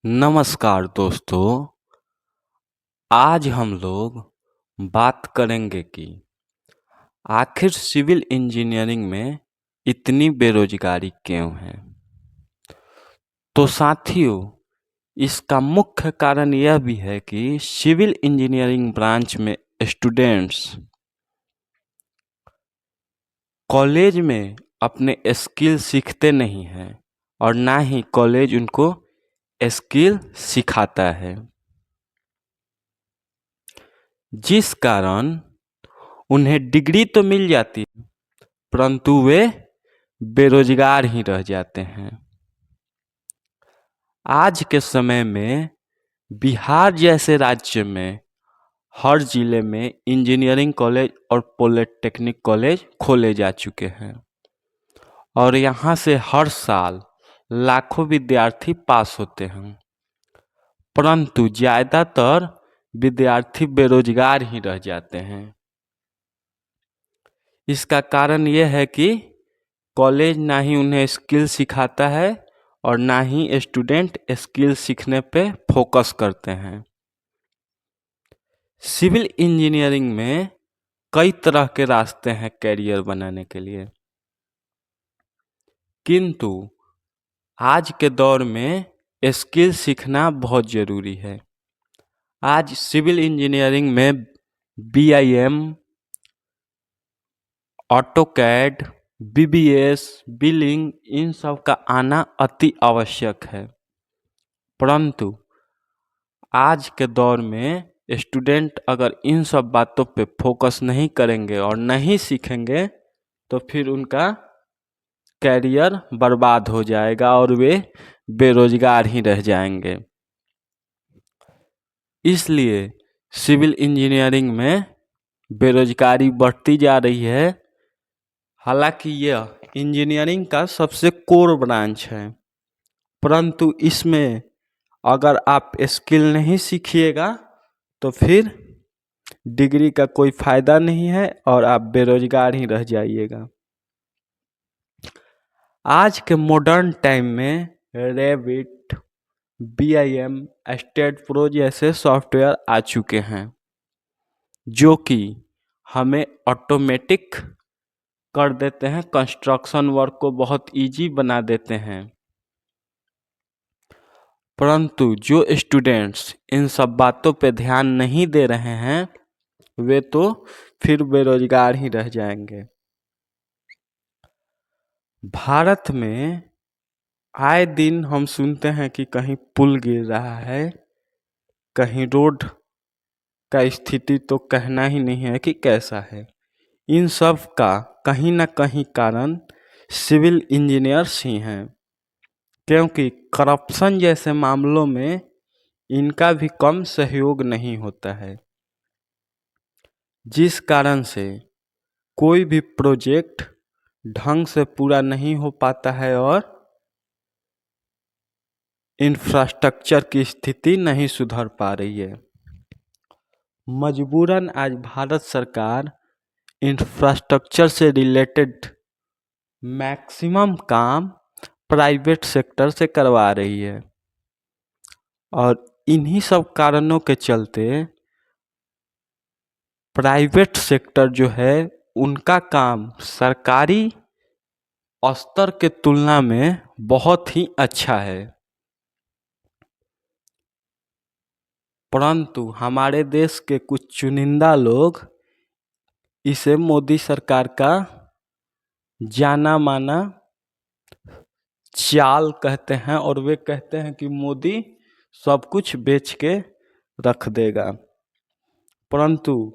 नमस्कार दोस्तों। आज हम लोग बात करेंगे कि आखिर सिविल इंजीनियरिंग में इतनी बेरोजगारी क्यों है। तो साथियों, इसका मुख्य कारण यह भी है कि सिविल इंजीनियरिंग ब्रांच में स्टूडेंट्स कॉलेज में अपने स्किल सीखते नहीं हैं और ना ही कॉलेज उनको स्किल सिखाता है, जिस कारण उन्हें डिग्री तो मिल जाती है परंतु वे बेरोजगार ही रह जाते हैं। आज के समय में बिहार जैसे राज्य में हर जिले में इंजीनियरिंग कॉलेज और पॉलिटेक्निक कॉलेज खोले जा चुके हैं और यहाँ से हर साल लाखों विद्यार्थी पास होते हैं, परंतु ज़्यादातर विद्यार्थी बेरोजगार ही रह जाते हैं। इसका कारण यह है कि कॉलेज ना ही उन्हें स्किल सिखाता है और ना ही स्टूडेंट स्किल सीखने पे फोकस करते हैं। सिविल इंजीनियरिंग में कई तरह के रास्ते हैं कैरियर बनाने के लिए, किंतु आज के दौर में स्किल सीखना बहुत ज़रूरी है। आज सिविल इंजीनियरिंग में BIM, ऑटोकैड, BBS, बिलिंग इन सब का आना अति आवश्यक है, परंतु आज के दौर में स्टूडेंट अगर इन सब बातों पे फोकस नहीं करेंगे और नहीं सीखेंगे तो फिर उनका कैरियर बर्बाद हो जाएगा और वे बेरोजगार ही रह जाएंगे। इसलिए सिविल इंजीनियरिंग में बेरोजगारी बढ़ती जा रही है। हालांकि यह इंजीनियरिंग का सबसे कोर ब्रांच है, परंतु इसमें अगर आप स्किल नहीं सीखिएगा तो फिर डिग्री का कोई फायदा नहीं है और आप बेरोजगार ही रह जाइएगा। आज के मॉडर्न टाइम में रेविट, BIM, स्टेट प्रो जैसे सॉफ्टवेयर आ चुके हैं जो कि हमें ऑटोमेटिक कर देते हैं, कंस्ट्रक्शन वर्क को बहुत इजी बना देते हैं। परंतु जो स्टूडेंट्स इन सब बातों पे ध्यान नहीं दे रहे हैं वे तो फिर बेरोजगार ही रह जाएंगे। भारत में आए दिन हम सुनते हैं कि कहीं पुल गिर रहा है, कहीं रोड का स्थिति तो कहना ही नहीं है कि कैसा है। इन सब का कहीं ना कहीं कारण सिविल इंजीनियर्स ही हैं, क्योंकि करप्शन जैसे मामलों में इनका भी कम सहयोग नहीं होता है, जिस कारण से कोई भी प्रोजेक्ट ढंग से पूरा नहीं हो पाता है और इंफ्रास्ट्रक्चर की स्थिति नहीं सुधर पा रही है। मजबूरन आज भारत सरकार इंफ्रास्ट्रक्चर से रिलेटेड मैक्सिमम काम प्राइवेट सेक्टर से करवा रही है और इन्हीं सब कारणों के चलते प्राइवेट सेक्टर जो है उनका काम सरकारी स्तर के तुलना में बहुत ही अच्छा है, परंतु हमारे देश के कुछ चुनिंदा लोग इसे मोदी सरकार का जाना माना चाल कहते हैं और वे कहते हैं कि मोदी सब कुछ बेच के रख देगा। परंतु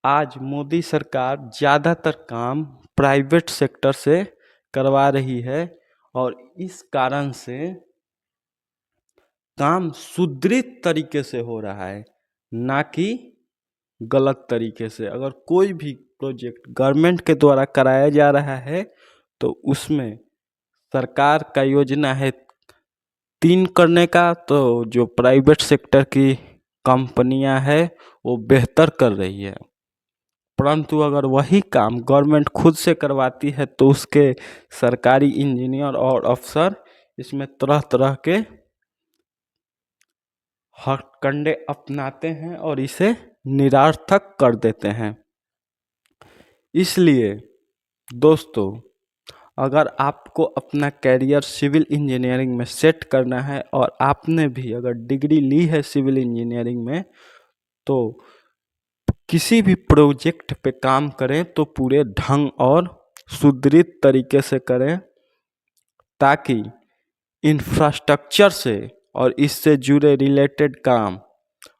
आज मोदी सरकार ज़्यादातर काम प्राइवेट सेक्टर से करवा रही है और इस कारण से काम सुदृढ़ तरीके से हो रहा है, ना कि गलत तरीके से। अगर कोई भी प्रोजेक्ट गवर्नमेंट के द्वारा कराया जा रहा है तो उसमें सरकार का योजना है 3 करने का, तो जो प्राइवेट सेक्टर की कंपनियां हैं वो बेहतर कर रही है, परंतु अगर वही काम गवर्नमेंट खुद से करवाती है तो उसके सरकारी इंजीनियर और अफसर इसमें तरह तरह के हथकंडे अपनाते हैं और इसे निरर्थक कर देते हैं। इसलिए दोस्तों, अगर आपको अपना कैरियर सिविल इंजीनियरिंग में सेट करना है और आपने भी अगर डिग्री ली है सिविल इंजीनियरिंग में, तो किसी भी प्रोजेक्ट पे काम करें तो पूरे ढंग और सुदृढ़ तरीके से करें, ताकि इंफ्रास्ट्रक्चर से और इससे जुड़े रिलेटेड काम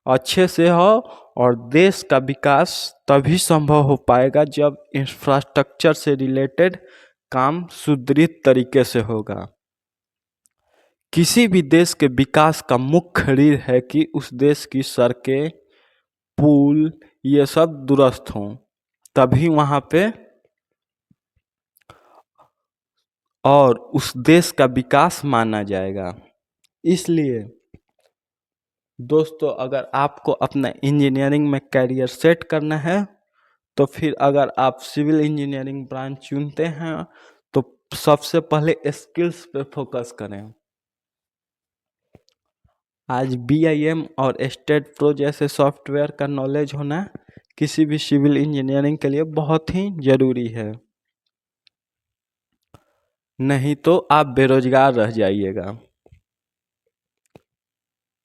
अच्छे से हो। और देश का विकास तभी संभव हो पाएगा जब इंफ्रास्ट्रक्चर से रिलेटेड काम सुदृढ़ तरीके से होगा। किसी भी देश के विकास का मुख्य रीढ़ है कि उस देश की सड़कें, पुल, ये सब दुरुस्त हों, तभी वहाँ पे और उस देश का विकास माना जाएगा। इसलिए दोस्तों, अगर आपको अपना इंजीनियरिंग में कैरियर सेट करना है, तो फिर अगर आप सिविल इंजीनियरिंग ब्रांच चुनते हैं तो सबसे पहले स्किल्स पे फोकस करें। आज BIM और स्टेट प्रो जैसे सॉफ्टवेयर का नॉलेज होना किसी भी सिविल इंजीनियरिंग के लिए बहुत ही ज़रूरी है, नहीं तो आप बेरोजगार रह जाइएगा।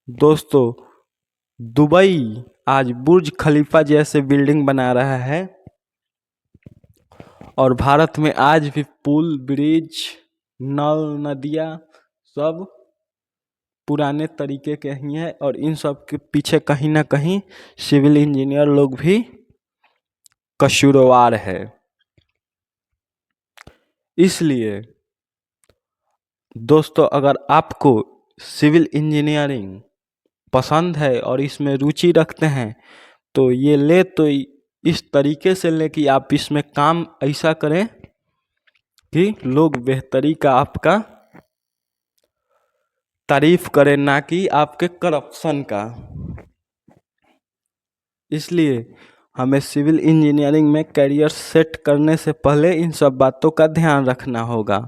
दोस्तों, दुबई आज बुर्ज खलीफा जैसे बिल्डिंग बना रहा है और भारत में आज भी पुल, ब्रिज, नल, नदियाँ सब पुराने तरीके के ही हैं और इन सब के पीछे कहीं ना कहीं सिविल इंजीनियर लोग भी कसूरवार है। इसलिए दोस्तों, अगर आपको सिविल इंजीनियरिंग पसंद है और इसमें रुचि रखते हैं, तो ये ले तो इस तरीके से ले कि आप इसमें काम ऐसा करें कि लोग बेहतरी का आपका तारीफ करें, ना कि आपके करप्शन का। इसलिए हमें सिविल इंजीनियरिंग में करियर सेट करने से पहले इन सब बातों का ध्यान रखना होगा।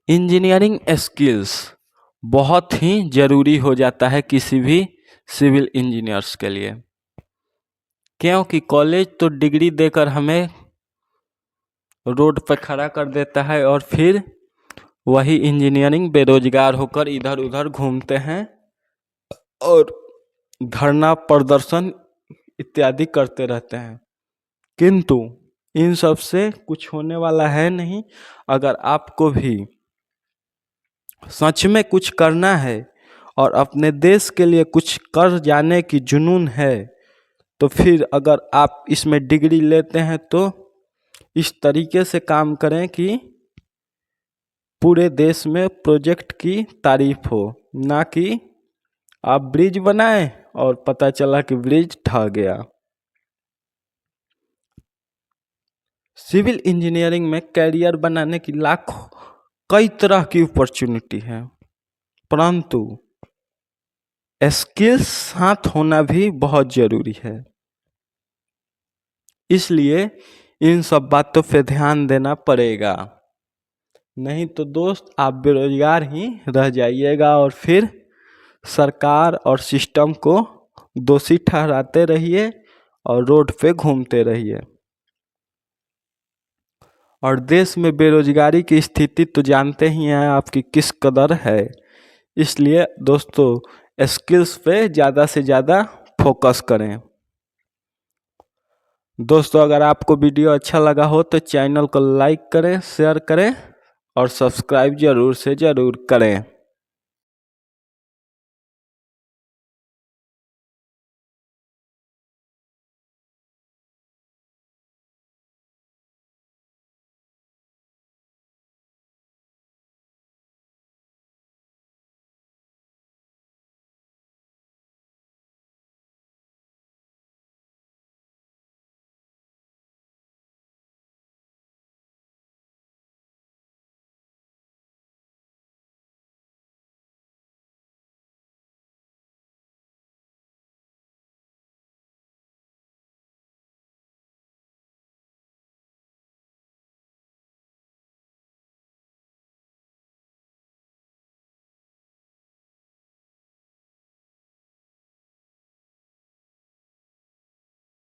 इंजीनियरिंग स्किल्स बहुत ही ज़रूरी हो जाता है किसी भी सिविल इंजीनियर्स के लिए, क्योंकि कॉलेज तो डिग्री देकर हमें रोड पर खड़ा कर देता है और फिर वही इंजीनियरिंग बेरोजगार होकर इधर उधर घूमते हैं और धरना प्रदर्शन इत्यादि करते रहते हैं। किंतु इन सब से कुछ होने वाला है नहीं। अगर आपको भी सच में कुछ करना है और अपने देश के लिए कुछ कर जाने की जुनून है, तो फिर अगर आप इसमें डिग्री लेते हैं तो इस तरीके से काम करें कि पूरे देश में प्रोजेक्ट की तारीफ हो, ना कि आप ब्रिज बनाएं और पता चला कि ब्रिज ढह गया। सिविल इंजीनियरिंग में कैरियर बनाने की लाखों कई तरह की अपॉर्चुनिटी है, परंतु स्किल्स साथ होना भी बहुत ज़रूरी है। इसलिए इन सब बातों पे ध्यान देना पड़ेगा, नहीं तो दोस्त आप बेरोजगार ही रह जाइएगा और फिर सरकार और सिस्टम को दोषी ठहराते रहिए और रोड पे घूमते रहिए। और देश में बेरोजगारी की स्थिति तो जानते ही हैं आपकी किस कदर है। इसलिए दोस्तों, स्किल्स पे ज़्यादा से ज़्यादा फोकस करें। दोस्तों, अगर आपको वीडियो अच्छा लगा हो तो चैनल को लाइक करें, शेयर करें और सब्सक्राइब ज़रूर से ज़रूर करें।